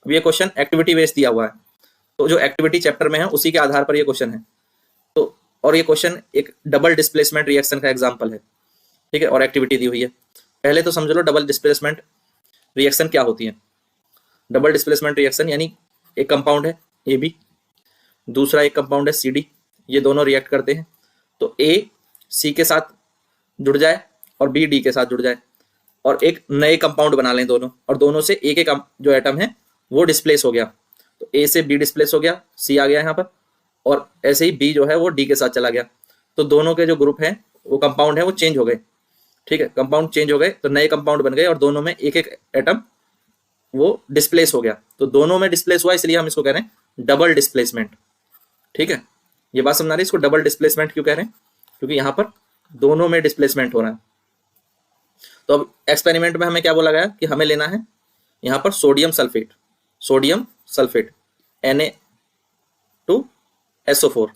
अब ये question activity based दिया हुआ है, तो जो एक्टिविटी चैप्टर में है उसी के आधार पर ये क्वेश्चन है। तो और ये क्वेश्चन एक डबल डिस्प्लेसमेंट रिएक्शन का एग्जांपल है, ठीक है, और एक्टिविटी दी हुई है। पहले तो समझ लो डबल डिस्प्लेसमेंट रिएक्शन क्या होती है। डबल डिस्प्लेसमेंट रिएक्शन यानी एक कंपाउंड है AB, दूसरा एक कंपाउंड है CD, ये दोनों रिएक्ट करते हैं, तो A C के साथ जुड़ जाए और B D के साथ जुड़ जाए और एक नए कंपाउंड बना लें दोनों, और दोनों से एक एक जो एटम है वो डिस्प्लेस हो गया, तो A से B डिस्प्लेस हो गया, C आ गया यहाँ पर, और ऐसे ही B जो है वो D के साथ चला गया, तो दोनों के जो ग्रुप हैं वो कंपाउंड है वो चेंज हो गए, ठीक है, कंपाउंड चेंज हो गए तो नए कंपाउंड बन गए और दोनों में एक एक एटम वो डिस्प्लेस हो गया, तो दोनों में डिस्प्लेस हुआ, इसलिए हम इसको कह रहे हैं डबल डिस्प्लेसमेंट, ठीक है। ये बात समझ आ रही है, इसको डबल डिस्प्लेसमेंट क्यों कह रहे हैं, क्योंकि यहाँ पर दोनों में डिस्प्लेसमेंट हो रहा है। तो अब एक्सपेरिमेंट में हमें क्या बोला गया कि हमें लेना है यहाँ पर sodium sulphate Na2SO4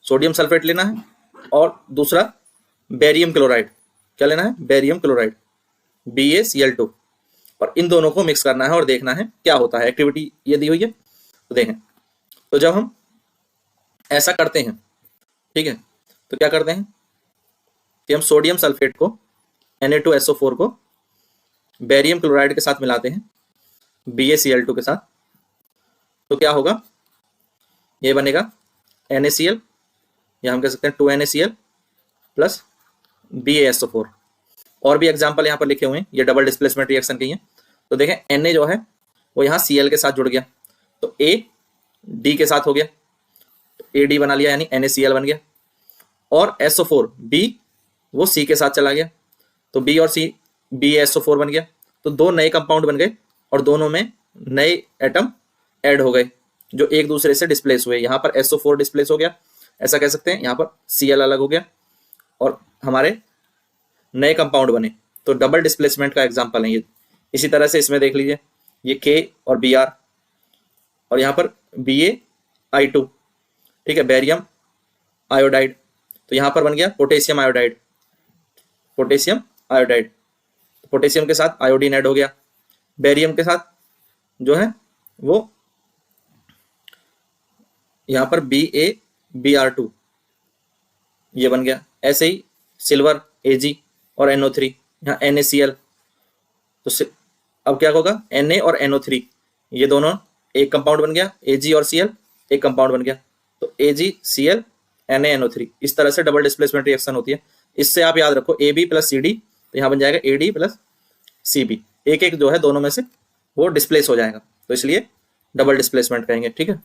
sodium sulphate लेना है, और दूसरा बेरियम क्लोराइड, क्या लेना है, बेरियम क्लोराइड BaCl2, और इन दोनों को मिक्स करना है और देखना है क्या होता है। एक्टिविटी ये दी हुई है, तो देखें, तो जब हम ऐसा करते हैं, ठीक है, तो क्या करते हैं कि हम सोडियम सल्फेट को Na2SO4 को बेरियम क्लोराइड के साथ मिलाते हैं BaCl2 के साथ, तो क्या होगा, ये बनेगा NaCl, या हम कह सकते हैं 2NaCl प्लस BaSO4। और भी एग्जाम्पल यहाँ पर लिखे हुए हैं, ये डबल डिस्प्लेसमेंट रिएक्शन की है। तो देखें Na जो है वो यहाँ Cl के साथ जुड़ गया, तो A D के साथ हो गया, तो AD बना लिया यानी NaCl बन गया, और SO4 B वो C के साथ चला गया, तो B और C BaSO4 बन गया, तो दो नए कंपाउंड बन गए और दोनों में नए एटम ऐड हो गए जो एक दूसरे से डिस्प्लेस हुए। यहाँ पर SO4 डिस्प्लेस हो गया, ऐसा कह सकते हैं, यहाँ पर Cl अलग हो गया और हमारे नए कंपाउंड बने, तो डबल डिस्प्लेसमेंट का एग्जांपल है ये। इसी तरह से इसमें देख लीजिए, ये K और Br, और यहाँ पर BaI2, ठीक है, बेरियम आयोडाइड, तो यहाँ पर बन गया पोटेशियम आयोडाइड, पोटेशियम के साथ आयोडीन ऐड हो गया, बेरियम के साथ जो है वो यहाँ पर BaBr2 ये बन गया। ऐसे ही सिल्वर Ag और NO3, यहाँ NaCl, तो अब क्या होगा, Na और NO3 ये दोनों एक कंपाउंड बन गया, Ag और Cl एक कंपाउंड बन गया, तो AgCl NaNO3, इस तरह से डबल डिस्प्लेसमेंट रिएक्शन होती है। इससे आप याद रखो AB प्लस CD, तो यहाँ बन जाएगा AD प्लस CB, एक एक जो है दोनों में से वो डिस्प्लेस हो जाएगा, तो इसलिए डबल डिस्प्लेसमेंट कहेंगे, ठीक है।